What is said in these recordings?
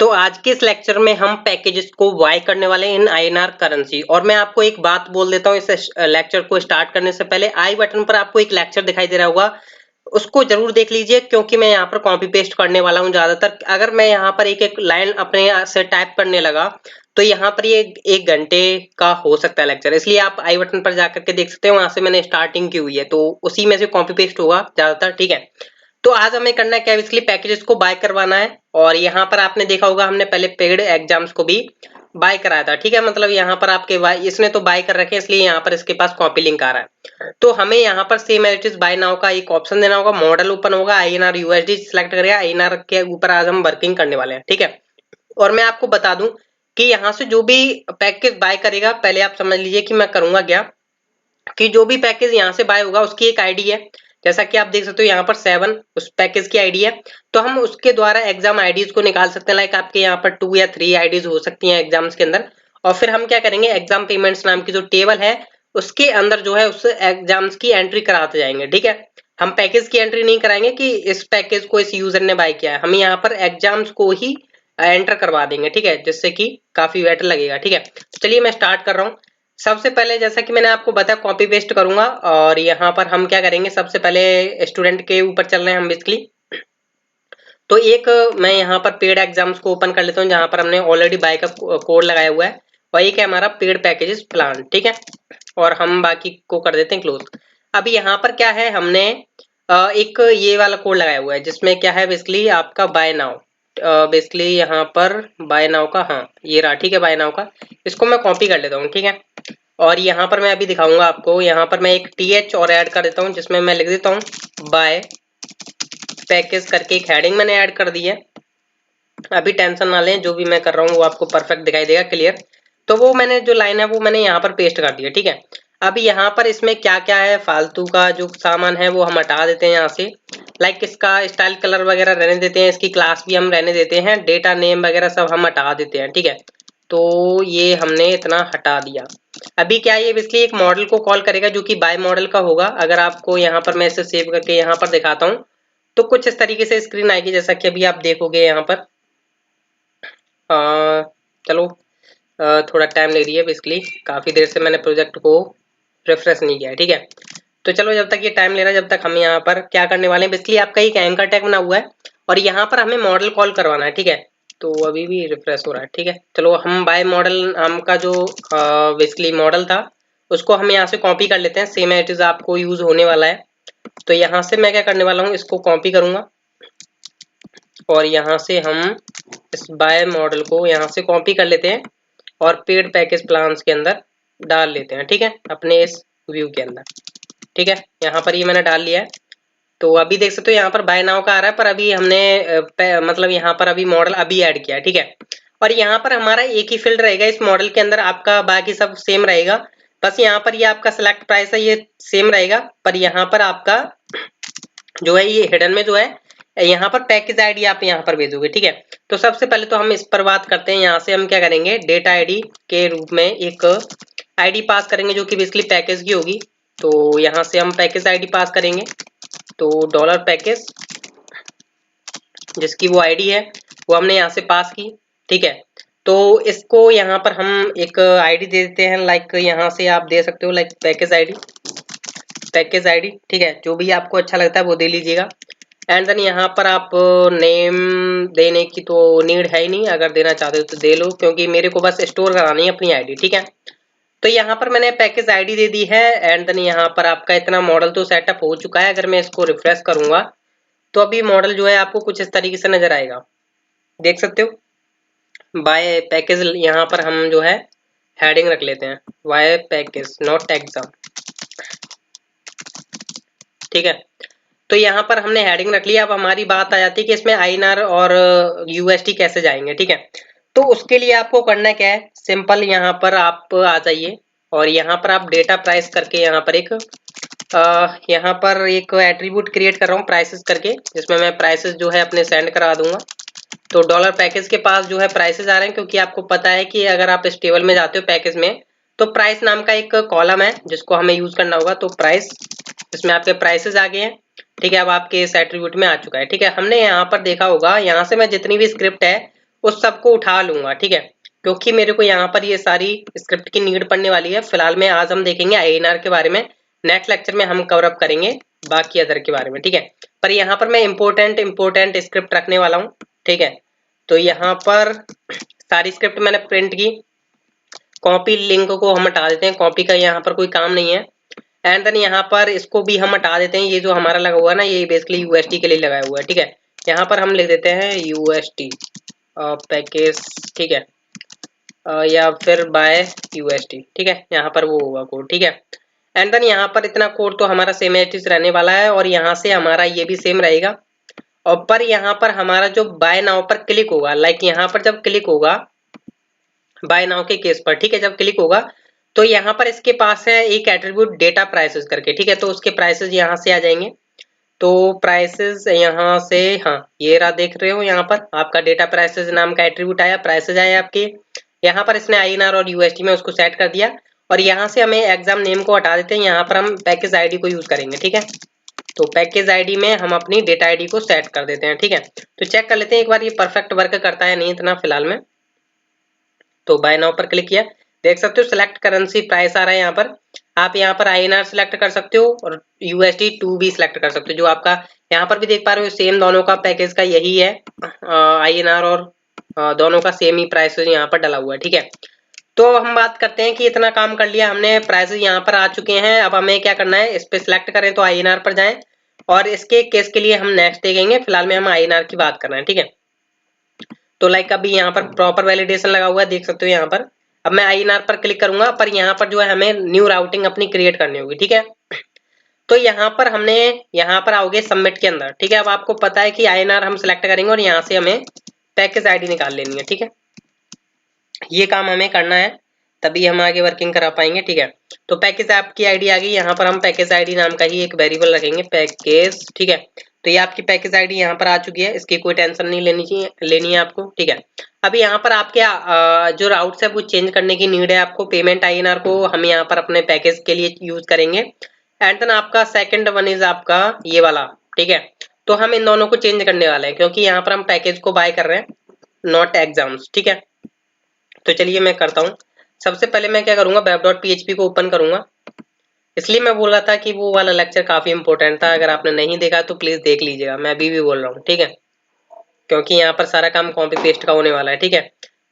तो आज के इस लेक्चर में हम पैकेजेस को बाय करने वाले हैं इन आईएनआर करेंसी। और मैं आपको एक बात बोल देता हूँ इस लेक्चर को स्टार्ट करने से पहले, आई बटन पर आपको एक लेक्चर दिखाई दे रहा होगा, उसको जरूर देख लीजिए क्योंकि मैं यहाँ पर कॉपी पेस्ट करने वाला हूँ। ज्यादातर अगर मैं यहाँ पर एक एक लाइन अपने से टाइप करने लगा तो यहाँ पर ये 1 घंटे का हो सकता है लेक्चर, इसलिए आप आई बटन पर जाकर के देख सकते हैं, वहां से मैंने स्टार्टिंग की हुई है तो उसी में से कॉपी पेस्ट होगा ज्यादातर। ठीक है, तो आज हमें करना क्या है, बेसिकली पैकेजेस को बाय करवाना है। और यहाँ पर आपने देखा होगा हमने पहले पेड एग्जाम्स को भी बाय कराया था। ठीक है, मतलब यहाँ पर आपके इसने तो बाय कर रखे हैं इसलिए यहाँ पर इसके पास कॉपी लिंक आ रहा है। तो हमें यहाँ पर same as it is buy now का एक ऑप्शन देना होगा, मॉडल ओपन होगा, आईएनआर यूएसडी सिलेक्ट करेगा, आईएनआर के ऊपर आज हम वर्किंग करने वाले हैं। ठीक है, और मैं आपको बता दूं कि यहाँ से जो भी पैकेज बाय करेगा, पहले आप समझ लीजिए कि मैं करूंगा क्या, कि जो भी पैकेज यहाँ से बाय होगा उसकी एक आईडी है। जैसा कि आप देख सकते हो यहाँ पर 7 उस पैकेज की आईडी है, तो हम उसके द्वारा एग्जाम आईडीज को निकाल सकते हैं। लाइक आपके यहाँ पर 2 या 3 आईडीज हो सकती हैं एग्जाम्स के अंदर। और फिर हम क्या करेंगे, एग्जाम पेमेंट्स नाम की जो टेबल है उसके अंदर जो है उस एग्जाम्स की एंट्री कराते जाएंगे। ठीक है, हम पैकेज की एंट्री नहीं कराएंगे कि इस पैकेज को इस यूजर ने बाय किया है, हम यहाँ पर एग्जाम्स को ही एंटर करवा देंगे। ठीक है, जिससे कि काफी बेटर लगेगा। ठीक है, तो चलिए मैं स्टार्ट कर रहा हूँ। सबसे पहले जैसा कि मैंने आपको बताया कॉपी पेस्ट करूंगा और यहाँ पर हम क्या करेंगे, सबसे पहले स्टूडेंट के ऊपर चल रहे हैं हम बेसिकली। तो एक मैं यहाँ पर पेड एग्जाम्स को ओपन कर लेता हूँ जहाँ पर हमने ऑलरेडी बाय का कोड लगाया हुआ है, और एक है हमारा पेड पैकेजेस प्लान। ठीक है, और हम बाकी को कर देते हैं क्लोज। अभी यहाँ पर क्या है, हमने एक ये वाला कोड लगाया हुआ है जिसमें क्या है बेसिकली आपका बाय नाउ, बेसिकली यहाँ पर बाय नाउ का, हाँ ये रहा। ठीक है, बाय नाउ का इसको मैं कॉपी कर लेता हूँ। ठीक है, और यहाँ पर मैं अभी दिखाऊंगा आपको, यहाँ पर मैं एक टीएच और ऐड कर देता हूँ जिसमें मैं लिख देता हूँ बाय पैकेज करके एक हेडिंग मैंने ऐड कर दी है। अभी टेंशन ना लें, जो भी मैं कर रहा हूँ वो आपको परफेक्ट दिखाई देगा, क्लियर। तो वो मैंने जो लाइन है वो मैंने यहाँ पर पेस्ट कर दिया। ठीक है, अभी यहाँ पर इसमें क्या क्या है, फालतू का जो सामान है वो हम हटा देते हैं यहाँ से। लाइक इसका स्टाइल कलर वगैरह रहने देते हैं, इसकी क्लास भी हम रहने देते हैं, डेटा नेम वगैरह सब हम हटा देते हैं। ठीक है, तो ये हमने इतना हटा दिया। अभी क्या है, ये बेसिकली एक मॉडल को कॉल करेगा जो कि बाय मॉडल का होगा। अगर आपको यहाँ पर मैं इसे सेव करके यहाँ पर दिखाता हूँ तो कुछ इस तरीके से स्क्रीन आएगी जैसा कि अभी आप देखोगे यहाँ पर। चलो थोड़ा टाइम ले रही है, बेसिकली काफ़ी देर से मैंने प्रोजेक्ट को रिफ्रेश नहीं किया है। ठीक है, तो चलो जब तक ये टाइम ले रहा है, जब तक हम यहाँ पर क्या करने वाले हैं, बेसिकली आपका एक एंकर टैग बना हुआ है और यहाँ पर हमें मॉडल कॉल करवाना है। ठीक है, तो अभी भी रिफ्रेश हो रहा है। ठीक है, चलो हम बाय मॉडल नाम का जो बेसिकली मॉडल था उसको हम यहाँ से कॉपी कर लेते हैं, सेम एज इट इज आपको यूज होने वाला है। तो यहाँ से मैं क्या करने वाला हूँ, इसको कॉपी करूंगा और यहाँ से हम इस बाय मॉडल को यहाँ से कॉपी कर लेते हैं और पेड पैकेज प्लान्स के अंदर डाल लेते हैं। ठीक है, अपने इस व्यू के अंदर। ठीक है, यहाँ पर ये मैंने डाल लिया है। तो अभी देख सकते हो यहाँ पर बाय नाउ का आ रहा है, पर अभी हमने मतलब यहाँ पर अभी मॉडल अभी ऐड किया है। ठीक है, और यहाँ पर हमारा एक ही फील्ड रहेगा इस मॉडल के अंदर, आपका बाकी सब सेम रहेगा। बस यहाँ पर ये आपका सिलेक्ट प्राइस है ये सेम रहेगा, पर यहाँ पर आपका जो है ये हिडन में जो है यहाँ पर पैकेज आईडी आप यहाँ पर भेजोगे। ठीक है, तो सबसे पहले तो हम इस पर बात करते हैं। यहाँ से हम क्या करेंगे, डेटा आईडी के रूप में एक आईडी पास करेंगे जो कि बेसिकली पैकेज की होगी। तो यहाँ से हम पैकेज आईडी पास करेंगे, तो डॉलर पैकेज जिसकी वो आईडी है वो हमने यहाँ से पास की। ठीक है, तो इसको यहाँ पर हम एक आईडी दे देते हैं, लाइक यहाँ से आप दे सकते हो like package ID, package ID. ठीक है, जो भी आपको अच्छा लगता है वो दे लीजिएगा। एंड देन यहाँ पर आप नेम देने की तो नीड है ही नहीं, अगर देना चाहते हो तो दे लो क्योंकि मेरे को बस स्टोर करानी है अपनी आईडी। ठीक है, तो यहाँ पर मैंने पैकेज आईडी दे दी है। एंड देन यहाँ पर आपका इतना मॉडल तो सेटअप हो चुका है। अगर मैं इसको रिफ्रेश करूंगा तो अभी मॉडल जो है आपको कुछ इस तरीके से नजर आएगा, देख सकते हो। बाय पैकेज यहाँ पर हम जो है हेडिंग रख लेते हैं, बाय पैकेज नॉट एग्जाम। ठीक है, तो यहाँ पर हमने हेडिंग रख लिया। अब हमारी बात आ जाती है कि इसमें आईएनआर और यूएसडी कैसे जाएंगे। ठीक है, तो उसके लिए आपको करना क्या है, सिंपल यहाँ पर आप आ जाइए और यहाँ पर आप डेटा प्राइस करके यहाँ पर एक एट्रीब्यूट क्रिएट कर रहा हूँ प्राइसेस करके, जिसमें मैं प्राइसेस जो है अपने सेंड करा दूंगा। तो डॉलर पैकेज के पास जो है प्राइसेस आ रहे हैं, क्योंकि आपको पता है कि अगर आप इस टेबल में जाते हो पैकेज में तो प्राइस नाम का एक कॉलम है जिसको हमें यूज करना होगा। तो प्राइस, इसमें आपके प्राइसेस आ गए हैं। ठीक है, अब आपके इस एट्रीब्यूट में आ चुका है। ठीक है, हमने यहाँ पर देखा होगा, यहाँ से मैं जितनी भी स्क्रिप्ट है उस सबको उठा लूंगा, ठीक है, क्योंकि मेरे को यहाँ पर ये सारी स्क्रिप्ट की नीड पड़ने वाली है। फिलहाल में आज हम देखेंगे INR के बारे में, नेक्स्ट लेक्चर में हम कवर अप करेंगे बाकी अदर के बारे में, ठीक है। पर यहाँ पर मैं इम्पोर्टेंट स्क्रिप्ट रखने वाला हूँ, ठीक है। तो यहाँ पर सारी स्क्रिप्ट मैंने प्रिंट की, कॉपी लिंक को हम हटा देते हैं, कॉपी का यहाँ पर कोई काम नहीं है। एंड देन यहाँ पर इसको भी हम हटा देते हैं, ये जो हमारा लगा हुआ है ना, ये बेसिकली UST के लिए लगाया हुआ है, ठीक है। यहाँ पर हम लिख देते हैं UST पैकेज, ठीक है, या फिर बाय UST, ठीक है, यहाँ पर वो होगा कोड, ठीक है। एंड देन यहाँ पर इतना कोड तो हमारा सेम एज इट रहने वाला है, और यहाँ से हमारा ये भी सेम रहेगा। और पर यहाँ पर हमारा जो बाय नाउ पर क्लिक होगा, लाइक यहाँ पर जब क्लिक होगा बाय नाउ के केस पर, ठीक है, जब क्लिक होगा तो यहाँ पर इसके पास है एक एट्रीब्यूट डेटा प्राइसेस करके, ठीक है। तो उसके प्राइसेस यहाँ से आ जाएंगे, तो प्राइसेस यहाँ से, हाँ ये रहा, देख रहे हो यहाँ पर आपका डेटा प्राइसेस नाम का एट्रीब्यूट आया, प्राइसेस आए आपके। यहाँ पर इसने INR और USD में उसको सेट कर दिया, और यहाँ से हमें एग्जाम नेम को हटा देते हैं, यहाँ पर हम पैकेज ID को यूज करेंगे, ठीक है। तो पैकेज ID में हम अपनी डेटा ID को सेट कर देते हैं, ठीक है। तो चेक कर लेते हैं एक बार ये परफेक्ट वर्क करता है नहीं इतना फिलहाल में। तो बाय नाउ पर क्लिक किया, देख सकते हो सिलेक्ट करेंसी प्राइस आ रहा है यहाँ पर। आप यहाँ पर INR सिलेक्ट कर सकते हो और USD 2 भी सिलेक्ट कर सकते हो, जो आपका यहाँ पर भी देख पा रहे हो सेम दोनों का पैकेज का यही है, INR और दोनों का सेम ही प्राइस यहाँ पर डला हुआ है, ठीक है। तो हम बात करते हैं कि इतना काम कर लिया हमने, प्राइसेस यहाँ पर आ चुके हैं। अब हमें क्या करना है, इस पे सिलेक्ट करें तो INR पर जाएं, और इसके केस के लिए हम नेक्स्ट देखेंगे, फिलहाल में हम INR की बात कर रहे हैं, ठीक है। तो लाइक अभी यहाँ पर प्रॉपर वैलिडेशन लगा हुआ है, देख सकते हो यहाँ पर। अब मैं INR पर क्लिक करूंगा, पर यहाँ पर जो है हमें न्यू राउटिंग अपनी क्रिएट करनी होगी, ठीक है। तो यहाँ पर हमने, यहाँ पर आओगे सबमिट के अंदर, ठीक है। अब आपको पता है कि INR हम सिलेक्ट करेंगे और यहाँ से हमें पैकेज ID निकाल लेनी है, ठीक है। ये काम हमें करना है, तभी हम आगे वर्किंग करा पाएंगे, ठीक है। तो पैकेज आपकी ID आ गई, यहाँ पर हम पैकेज ID नाम का ही एक वेरिएबल रखेंगे, पैकेज, ठीक है। तो ये आपकी पैकेज ID यहाँ पर आ चुकी है, इसकी कोई टेंशन नहीं लेनी है आपको, ठीक है। अभी यहाँ पर आपके जो राउट्स है वो चेंज करने की नीड है आपको। पेमेंट INR को हम यहाँ पर अपने पैकेज के लिए यूज करेंगे, एंड देन आपका सेकंड वन इज आपका ये वाला, ठीक है। तो हम इन दोनों को चेंज करने वाले हैं, क्योंकि यहाँ पर हम पैकेज को बाय कर रहे हैं, नॉट एग्जाम्स, ठीक है। तो चलिए मैं करता हूँ। सबसे पहले मैं क्या करूंगा, web.php को ओपन करूंगा। इसलिए मैं बोल रहा था कि वो वाला लेक्चर काफी इंपॉर्टेंट था, अगर आपने नहीं देखा तो प्लीज देख लीजिएगा, मैं अभी भी बोल रहा हूँ, ठीक है, क्योंकि यहाँ पर सारा काम कॉपी पेस्ट का होने वाला है, ठीक है।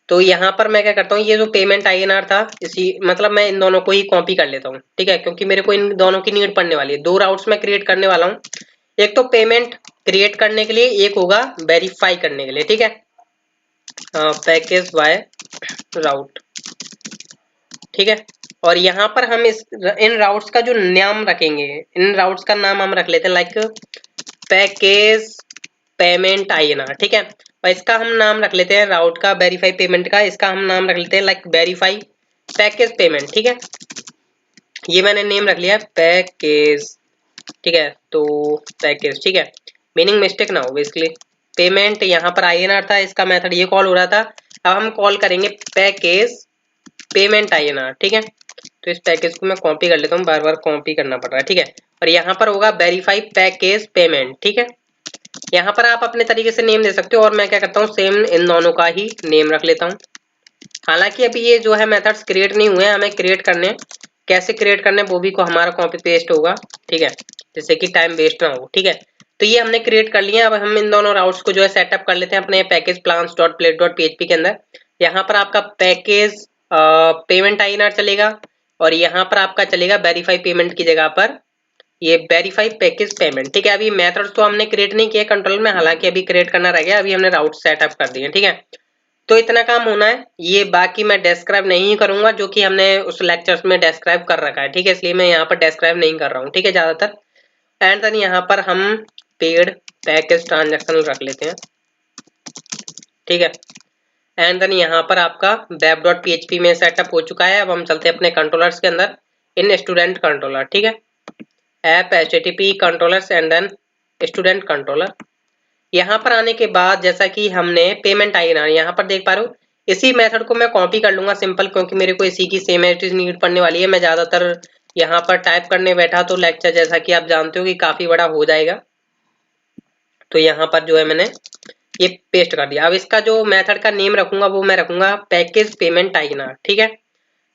तो यहाँ पर मैं क्या करता हूँ, ये जो पेमेंट INR था, इसी मतलब मैं इन दोनों को ही कॉपी कर लेता हूँ, ठीक है, क्योंकि मेरे को इन दोनों की नीड पड़ने वाली है। दो राउट्स मैं क्रिएट करने वाला हूँ, एक तो पेमेंट क्रिएट करने के लिए, एक होगा वेरीफाई करने के लिए, ठीक है। पैकेज बाय राउट, ठीक है। और यहाँ पर हम इन राउट्स का जो नाम रखेंगे, इन राउट्स का नाम हम रख लेते हैं लाइक पैकेज पेमेंट INR, ठीक है। और इसका हम नाम रख लेते हैं राउट का, वेरीफाई पेमेंट का, इसका हम नाम रख लेते हैं लाइक वेरीफाई पैकेज पेमेंट, ठीक है। ये मैंने नेम रख लिया पैकेज, ठीक है। तो पैकेज, ठीक है, मीनिंग मिस्टेक ना हो बेसिकली। पेमेंट यहाँ पर INR था, इसका मेथड ये कॉल हो रहा था, अब हम कॉल करेंगे पैकेज पेमेंट INR, ठीक है। तो इस पैकेज को मैं कॉपी कर लेता हूँ, बार बार कॉपी करना पड़ रहा है, ठीक है। और यहाँ पर होगा वेरीफाई पैकेज पेमेंट, ठीक है। यहाँ पर आप अपने तरीके से नेम दे सकते हो, और मैं क्या करता हूँ सेम इन दोनों का ही नेम रख लेता हूँ। हालांकि अभी ये जो है मेथड्स क्रिएट नहीं हुए हैं, हमें क्रिएट करने, कैसे क्रिएट करने वो भी को हमारा कॉपी पेस्ट होगा, ठीक है, जिससे कि टाइम वेस्ट ना हो, ठीक है। तो ये हमने क्रिएट कर लिया। अब हम इन दोनों राउट्स को जो है सेटअप कर लेते हैं अपने package plans dot plate dot PHP के अंदर। यहाँ पर आपका पैकेज पेमेंट INR चलेगा, और यहाँ पर आपका चलेगा वेरीफाई पेमेंट की जगह पर ये वेरीफाई पैकेज पेमेंट, ठीक है। अभी मेथड्स तो हमने क्रिएट नहीं किए कंट्रोल में, हालांकि अभी क्रिएट करना रह गया, अभी हमने राउट सेटअप कर दिए, ठीक है। तो इतना काम होना है, ये बाकी मैं डिस्क्राइब नहीं करूंगा, जो कि हमने उस लेक्चर्स में डिस्क्राइब कर रखा है, ठीक है, इसलिए मैं यहाँ पर डिस्क्राइब नहीं कर रहा हूँ, ठीक है, ज्यादातर। एंड देन यहाँ पर हम पेड पैकेज ट्रांजैक्शन रख लेते हैं, ठीक है। एंड देन यहाँ पर आपका web.php में सेटअप हो चुका है। अब हम चलते हैं अपने कंट्रोलर्स के अंदर, इन स्टूडेंट कंट्रोलर, ठीक है, app HTTP controllers and then student controller. यहाँ पर आने के बाद जैसा कि हमने पेमेंट INR यहाँ पर देख पा रहे हो, इसी मेथड को मैं कॉपी कर लूंगा सिंपल, क्योंकि मेरे को इसी की सेम एज नीड पड़ने वाली है। मैं ज्यादातर यहाँ पर टाइप करने बैठा तो लेक्चर जैसा कि आप जानते हो कि काफी बड़ा हो जाएगा। तो यहाँ पर जो है मैंने ये पेस्ट कर दिया। अब इसका जो मेथड का नेम रखूंगा वो मैं रखूंगा पैकेज पेमेंट आईएनआर, ठीक है।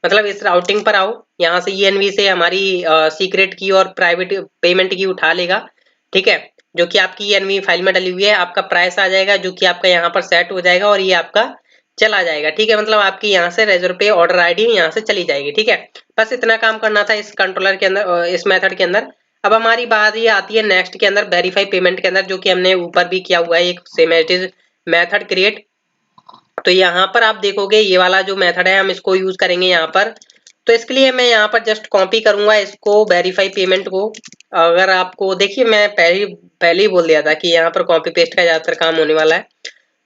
मतलब इस राउटिंग पर आओ, यहाँ से ईएनवी से हमारी सीक्रेट की और प्राइवेट पेमेंट की उठा लेगा, ठीक है, जो कि आपकी ईएनवी फाइल में डली हुई है। आपका प्राइस आ जाएगा जो कि आपका यहाँ पर सेट हो जाएगा और ये आपका चला जाएगा, ठीक है। मतलब आपकी यहाँ से रेजर पे ऑर्डर आईडी यहाँ से चली जाएगी, ठीक है। बस इतना काम करना था इस कंट्रोलर के अंदर, इस मेथड के अंदर। अब हमारी बात ये आती है नेक्स्ट के अंदर, वेरीफाई पेमेंट के अंदर, जो कि हमने ऊपर भी किया हुआ है एक same as it is method create. तो यहाँ पर आप देखोगे ये वाला जो मेथड है हम इसको यूज करेंगे यहाँ पर। तो इसके लिए मैं यहाँ पर जस्ट कॉपी करूंगा इसको, वेरीफाई पेमेंट को। अगर आपको देखिए मैं पहले ही बोल दिया था कि यहाँ पर कॉपी पेस्ट का ज्यादातर काम होने वाला है।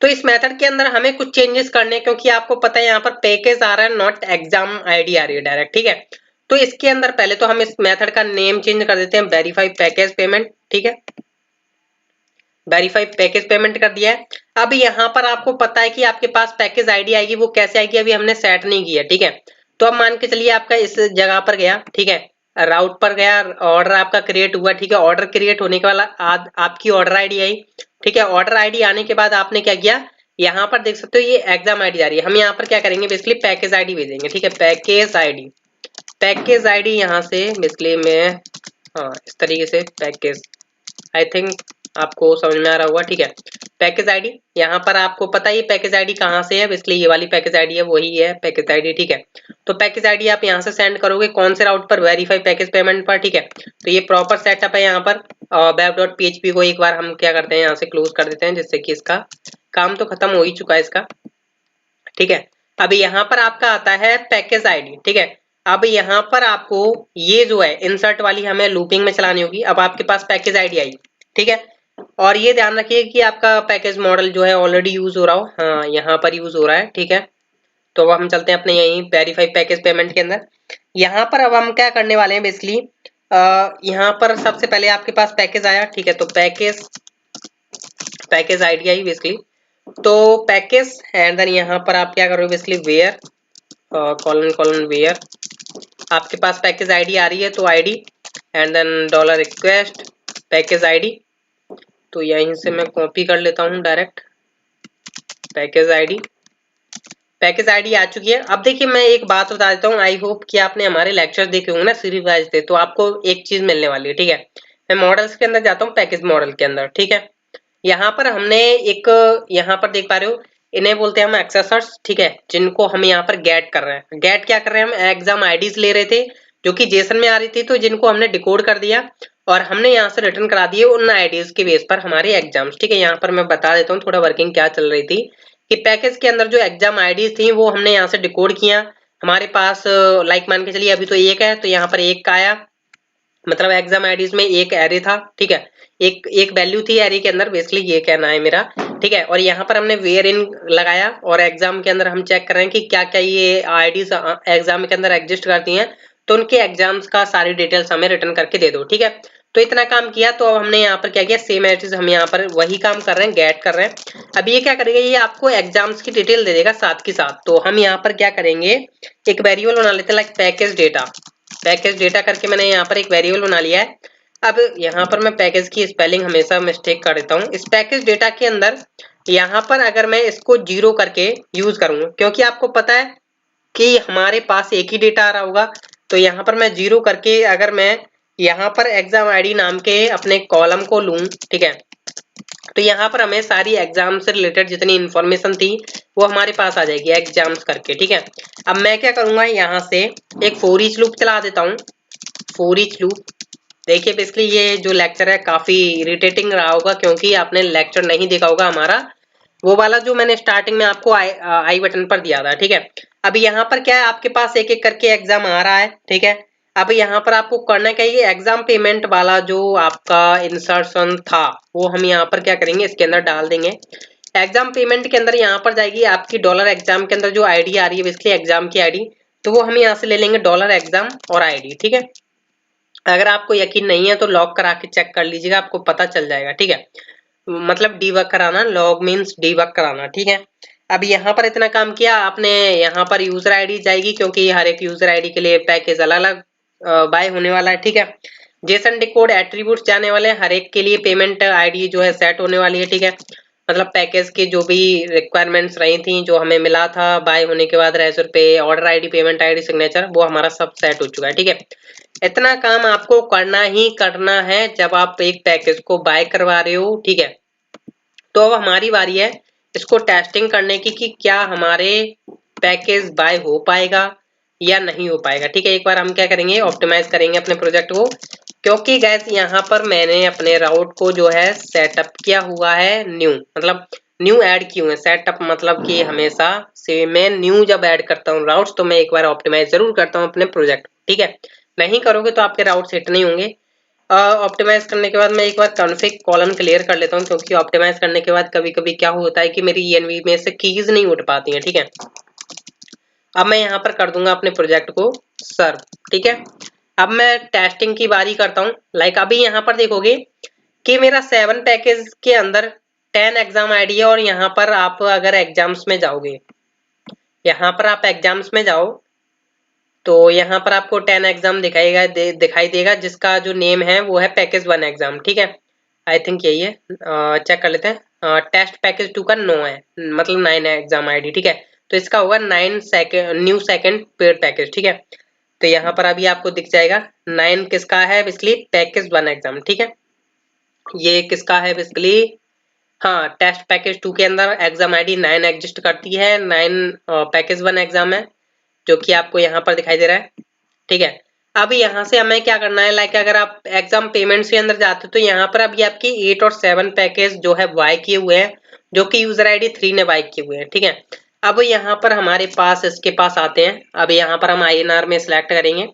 तो इस मेथड के अंदर हमें कुछ चेंजेस करने हैं, क्योंकि आपको पता है यहाँ पर पैकेज आ रहा है, नॉट एग्जाम आईडी आ रही है डायरेक्ट, ठीक है। तो इसके अंदर पहले तो हम इस मेथड का नेम चेंज कर देते हैं, वेरीफाई पैकेज पेमेंट, ठीक है। वेरीफाई पैकेज पेमेंट कर दिया है। अब यहाँ पर आपको पता है कि आपके पास पैकेज आईडी आएगी, वो कैसे आएगी अभी हमने सेट नहीं किया, ठीक है। तो अब मान के चलिए आपका इस जगह पर गया, ठीक है, राउट पर गया, ऑर्डर आपका क्रिएट हुआ, ठीक है। ऑर्डर क्रिएट होने के बाद आपकी ऑर्डर आईडी आई, ठीक है। ऑर्डर आईडी आने के बाद आपने क्या किया, यहाँ पर देख सकते हो ये एग्जाम आईडी आ रही है। हम यहाँ पर क्या करेंगे, बेसिकली पैकेज आईडी भेजेंगे, ठीक है। पैकेज आईडी यहाँ से बेसिकली मैं, हाँ इस तरीके से पैकेज, आई थिंक आपको समझ में आ रहा होगा, ठीक है। पैकेज आईडी यहाँ पर आपको पता है ये पैकेज आईडी कहाँ से है, इसलिए ये वाली पैकेज आईडी है, वही है पैकेज आईडी, ठीक है। तो पैकेज आईडी आप यहाँ से सेंड करोगे कौन से राउट पर, वेरीफाई पैकेज पेमेंट पर, ठीक है। तो ये प्रॉपर सेटअप है यहाँ पर। web.php को एक बार हम क्या करते हैं यहाँ से क्लोज कर देते हैं, जिससे कि इसका काम तो खत्म हो ही चुका है इसका, ठीक है। अब यहाँ पर आपका आता है पैकेज आईडी, ठीक है। अब यहाँ पर आपको ये जो है इंसर्ट वाली हमें लूपिंग में चलानी होगी। अब आपके पास पैकेज आईडी आई, ठीक है। और ये ध्यान रखिए कि आपका पैकेज मॉडल जो है ऑलरेडी यूज हो रहा हो, हाँ यहाँ पर यूज हो रहा है, ठीक है। तो अब हम चलते हैं अपने यहीं वेरीफाई पैकेज पेमेंट के अंदर। यहाँ पर अब हम क्या करने वाले हैं बेसिकली, यहाँ पर सबसे पहले आपके पास पैकेज आया, ठीक है। तो पैकेज आईडी आई बेसिकली, तो पैकेज एंड देन यहाँ पर आप क्या करोगे बेसिकली वेयर कॉलन वेयर, आपके पास पैकेज आईडी आ रही है तो ID and then dollar request package ID. तो यहीं से मैं कॉपी कर लेता हूँ डायरेक्ट, पैकेज आईडी आ चुकी है। अब देखिए मैं एक बात बता देता हूँ, आई होप कि आपने हमारे लेक्चर देखे होंगे ना सीरीज वाइज थे, तो आपको एक चीज मिलने वाली है, ठीक है। मैं मॉडल्स के अंदर जाता हूँ, पैकेज मॉडल के अंदर, ठीक है। यहाँ पर हमने एक, यहाँ पर देख पा रहे हो, इन्हें बोलते हैं हम एक्सेसर्स, ठीक है, जिनको हम यहाँ पर गेट कर रहे हैं। गेट क्या कर रहे हैं, हम एग्जाम आईडीज ले रहे थे जो कि जेसन में आ रही थी, तो जिनको हमने डिकोड कर दिया और हमने यहाँ से रिटर्न करा दिए उन आईडीज के बेस पर हमारे एग्जाम्स, ठीक है। यहाँ पर मैं बता देता हूँ थोड़ा वर्किंग क्या चल रही थी, कि पैकेज के अंदर जो एग्जाम आईडीज थी वो हमने यहाँ से डिकोड किया। हमारे पास लाइक मान के चलिए अभी तो एक है, तो यहाँ पर एक का आया, मतलब एग्जाम आईडीज में एक एरे था, ठीक है। एक एक वैल्यू थी एरे के अंदर, बेसिकली ये कहना है मेरा, ठीक है। और यहाँ पर हमने वेयर इन लगाया और एग्जाम के अंदर हम चेक कर रहे हैं कि क्या क्या ये आईडीज एग्जाम के अंदर एग्जिस्ट करती हैं, तो उनके एग्जाम्स का सारी डिटेल्स हमें रिटर्न करके दे दो, ठीक है। तो इतना काम किया, तो अब हमने यहाँ पर क्या किया, सेम एज इट इज हम यहाँ पर वही काम कर रहे हैं, गेट कर रहे हैं। अब ये क्या करेगा, ये आपको एग्जाम्स की डिटेल दे देगा साथ के साथ। तो हम यहाँ पर क्या करेंगे, एक वेरिएबल बना लेते हैं लाइक पैकेज डेटा करके मैंने यहाँ पर एक वेरिएबल बना लिया है। अब यहाँ पर मैं पैकेज की स्पेलिंग हमेशा मिस्टेक कर देता हूँ। इस पैकेज डेटा के अंदर यहाँ पर अगर मैं इसको 0 करके यूज करूंगा, क्योंकि आपको पता है कि हमारे पास एक ही डेटा आ रहा होगा, तो यहाँ पर मैं 0 करके अगर मैं यहाँ पर एग्जाम आईडी नाम के अपने कॉलम को लूं, ठीक है, तो यहाँ पर हमें सारी एग्जाम से रिलेटेड जितनी इंफॉर्मेशन थी वो हमारे पास आ जाएगी एग्जाम्स करके, ठीक है। अब मैं क्या करूंगा, यहाँ से एक फॉर ईच लूप चला देता हूँ, फॉर ईच लूप। देखिए बेसिकली ये जो लेक्चर है काफी इरिटेटिंग रहा होगा, क्योंकि आपने लेक्चर नहीं देखा होगा हमारा वो वाला जो मैंने स्टार्टिंग में आपको आई बटन पर दिया था, ठीक है। अभी यहाँ पर क्या है, आपके पास एक एक करके एग्जाम आ रहा है, ठीक है। अब यहाँ पर आपको करना क्या है, एग्जाम पेमेंट वाला जो आपका इंसर्शन था वो हम यहाँ पर क्या करेंगे, इसके अंदर डाल देंगे। एग्जाम पेमेंट के अंदर यहाँ पर जाएगी आपकी डॉलर एग्जाम के अंदर जो आईडी आ रही है बेसिकली एग्जाम की आईडी, तो वो हम यहाँ से ले लेंगे डॉलर एग्जाम और आईडी, ठीक है। अगर आपको यकीन नहीं है तो लॉग करा के चेक कर लीजिएगा, आपको पता चल जाएगा, ठीक है। मतलब डीबग कराना, लॉग मीन्स डीबग कराना, ठीक है। अब यहाँ पर इतना काम किया आपने, यहाँ पर यूजर आईडी जाएगी, क्योंकि हर एक यूजर आईडी के लिए पैकेज अलग अलग बाय होने वाला है, ठीक है। जेसन डिकोड एट्रीब्यूट्स जाने वाले हैं, हर एक के लिए पेमेंट आईडी जो है सेट होने वाली है, ठीक है। मतलब पैकेज की जो भी रिक्वायरमेंट्स रही थी, जो हमें मिला था बाय होने के बाद, रेजर पे, order ID, payment ID, signature, वो हमारा सब सेट हो चुका है। ठीक है, इतना काम आपको करना ही करना है जब आप एक पैकेज को बाय करवा रहे हो। ठीक है, तो अब हमारी बारी है इसको टेस्टिंग करने की कि क्या हमारे पैकेज बाय हो पाएगा या नहीं हो पाएगा। ठीक है, एक बार हम क्या करेंगे, ऑप्टिमाइज करेंगे अपने प्रोजेक्ट को, क्योंकि गैस यहाँ पर मैंने अपने राउट को जो है सेटअप किया हुआ है न्यू, मतलब न्यू ऐड किए हुए हैं। सेटअप मतलब कि हमेशा से मैं न्यू जब ऐड करता हूँ राउट्स, तो मैं एक बार ऑप्टिमाइज जरूर करता हूँ अपने प्रोजेक्ट। ठीक है, नहीं करोगे तो आपके राउट्स हिट नहीं होंगे। ऑप्टिमाइज करने के बाद मैं एक बार कॉन्फ़िग कॉलम क्लियर कर लेता हूँ, क्योंकि ऑप्टिमाइज करने के बाद कभी कभी क्या होता है कि मेरी ENV में से कीज नहीं उठ पाती हैं। ठीक है, अब मैं यहाँ पर कर दूंगा अपने प्रोजेक्ट को सर्व। ठीक है, अब मैं टेस्टिंग की बारी करता हूँ। लाइक अभी यहाँ पर देखोगे कि मेरा 7 पैकेज के अंदर 10 एग्जाम आईडी है, और यहाँ पर आप अगर एग्जाम्स में जाओगे, यहाँ पर आप एग्जाम्स में जाओ तो यहाँ पर आपको 10 एग्जाम दिखाई देगा, जिसका जो नेम है वो है पैकेज 1 एग्जाम। ठीक है, आई थिंक यही है, चेक कर लेते हैं। टेस्ट पैकेज 2 का 9 है, मतलब 9 है एग्जाम आईडी। ठीक है, तो इसका होगा 9 second new second paid package. ठीक है, तो यहाँ पर अभी आपको दिख जाएगा 9 किसका है, बेसिकली पैकेज 1 एग्जाम। ठीक है, ये किसका है बेसिकली, हाँ, टेस्ट पैकेज 2 के अंदर एग्जाम आईडी 9 एग्जिस्ट करती है, 9 पैकेज 1 एग्जाम है, जो कि आपको यहाँ पर दिखाई दे रहा है। ठीक है, अब यहाँ से हमें क्या करना है, लाइक अगर आप एग्जाम पेमेंट्स के अंदर जाते हो तो यहाँ पर अभी आपकी 8 और 7 पैकेज जो है बाय किए हुए हैं, जो कि यूजर आईडी 3 ने बाय किए हुए हैं। ठीक है, अब यहाँ पर हमारे पास इसके पास आते हैं। अब यहाँ पर हम INR में सिलेक्ट करेंगे।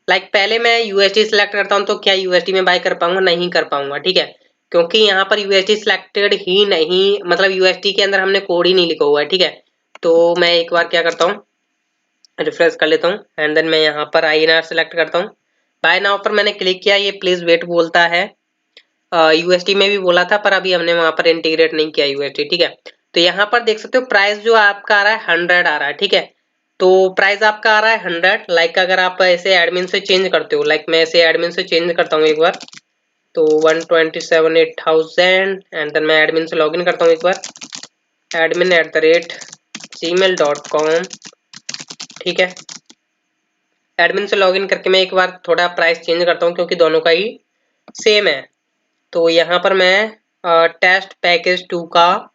लाइक पहले मैं USD सिलेक्ट करता हूँ, तो क्या USD में बाय कर पाऊंगा, नहीं कर पाऊंगा। ठीक है, क्योंकि यहाँ पर USD सिलेक्टेड ही नहीं, मतलब USD के अंदर हमने कोड ही नहीं लिखा हुआ है। ठीक है, तो मैं एक बार क्या करता हूँ, रिफ्रेश कर लेता हूँ, एंड देन मैं यहाँ पर INR सेलेक्ट करता हूँ। बाय नाउ पर मैंने क्लिक किया, ये प्लीज वेट बोलता है। USD में भी बोला था, पर अभी हमने वहां पर इंटीग्रेट नहीं किया USD। ठीक है, तो यहाँ पर देख सकते हो प्राइस जो आपका आ रहा है 100 आ रहा है। ठीक है, तो प्राइस आपका आ रहा है 100। लाइक अगर आप ऐसे एडमिन से चेंज करते हो, लाइक मैं ऐसे एडमिन से चेंज करता हूँ एक बार, तो 127,8000, एंड देन मैं एडमिन से लॉगिन करता हूँ एक बार, admin@gmail.com। ठीक है, एडमिन से लॉगिन करके मैं एक बार थोड़ा प्राइस चेंज करता हूँ, क्योंकि दोनों का ही सेम है। तो यहाँ पर मैं टेस्ट पैकेज 2 का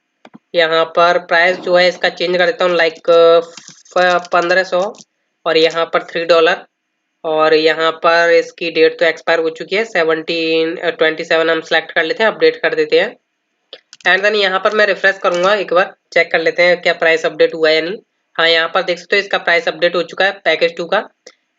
यहाँ पर प्राइस जो है इसका चेंज कर देता हूँ, लाइक 1500, और यहाँ पर $3, और यहाँ पर इसकी डेट तो एक्सपायर हो चुकी है, 27 हम सेलेक्ट कर लेते हैं, अपडेट कर देते हैं, एंड देन यहाँ पर मैं रिफ्रेश करूंगा, एक बार चेक कर लेते हैं क्या प्राइस अपडेट हुआ है या नहीं। हाँ, यहाँ पर देख सकते हो इसका प्राइस अपडेट हो चुका है पैकेज 2 का।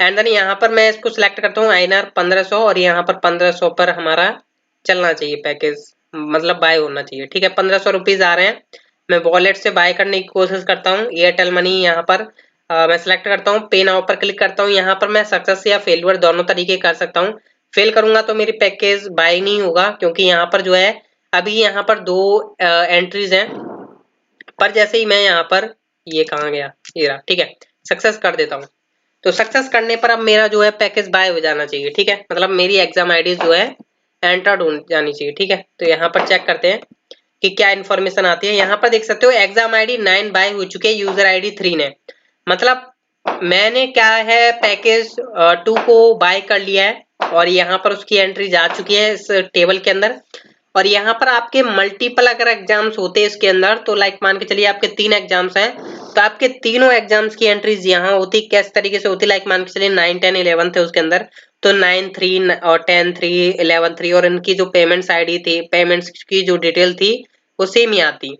एंड देन यहाँ पर मैं इसको सिलेक्ट करता हूँ INR 1500, और यहाँ पर 1500 पर हमारा चलना चाहिए पैकेज, मतलब बाय होना चाहिए। ठीक है, 1500 रुपीज आ रहे हैं। मैं वॉलेट से बाय करने की कोशिश करता हूँ, एयरटेल मनी यहाँ पर मैं सिलेक्ट करता हूँ, पे नाउ पर क्लिक करता हूँ। यहाँ पर मैं सक्सेस या फेलियर दोनों तरीके कर सकता हूँ। फेल करूंगा तो मेरी पैकेज बाय नहीं होगा, क्योंकि यहाँ पर जो है अभी यहाँ पर 2 एंट्रीज हैं, पर जैसे ही मैं यहाँ पर, ये कहाँ गया, ये रहा। ठीक है, सक्सेस कर देता हूँ, तो सक्सेस करने पर अब मेरा जो है पैकेज बाय हो जाना चाहिए। ठीक है, मतलब मेरी एग्जाम आईडी जो है एंटर्ड हो जानी चाहिए। ठीक है, तो यहाँ पर चेक करते हैं कि क्या इन्फॉर्मेशन आती है। यहाँ पर देख सकते हो एग्जाम आईडी 9 बाय हो चुके हैं, यूजर आईडी 3 ने, मतलब मैंने क्या है पैकेज 2 को बाय कर लिया है, और यहाँ पर उसकी एंट्री जा चुकी है इस टेबल के अंदर। और यहाँ पर आपके मल्टीपल अगर एग्जाम्स होते हैं इसके अंदर, तो लाइक मान के चलिए आपके 3 एग्जाम्स हैं, तो आपके तीनों एग्जाम्स की एंट्रीज यहाँ होती, किस तरीके से होती, लाइक मान के चलिए 9, 10, 11 थे उसके अंदर, तो 9, 3 और 10, 3, 11, 3, और इनकी जो पेमेंट्स आईडी थी, पेमेंट्स की जो डिटेल थी, वो सेम ही आती,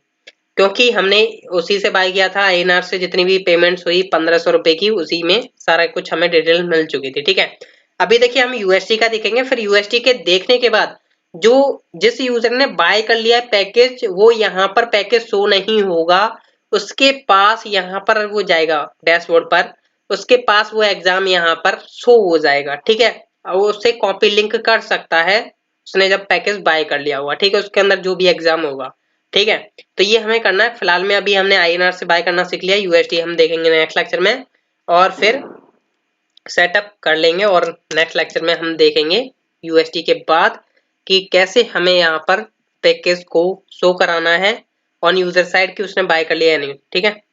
क्योंकि हमने उसी से बाय किया था। INR से जितनी भी पेमेंट्स हुई 1500 रुपए की, उसी में सारा कुछ हमें डिटेल मिल चुकी थी। ठीक है, अभी देखिए हम USD का देखेंगे, फिर USD के देखने के बाद जो जिस यूजर ने बाय कर लिया है पैकेज, वो यहाँ पर पैकेज शो नहीं होगा, उसके पास यहाँ पर वो जाएगा डैशबोर्ड पर, उसके पास वो एग्जाम यहाँ पर शो हो जाएगा। ठीक है, वो उससे कॉपी लिंक कर सकता है, उसने जब पैकेज बाय कर लिया होगा। ठीक है, उसके अंदर जो भी एग्जाम होगा। ठीक है, तो ये हमें करना है। फिलहाल में अभी हमने INR से बाय करना सीख लिया, USD हम देखेंगे नेक्स्ट लेक्चर में, और फिर सेटअप कर लेंगे, और नेक्स्ट लेक्चर में हम देखेंगे USD के बाद कि कैसे हमें यहाँ पर पैकेज को शो कराना है, ऑन यूजर साइड कि उसने बाय कर लिया या नहीं, ठीक है।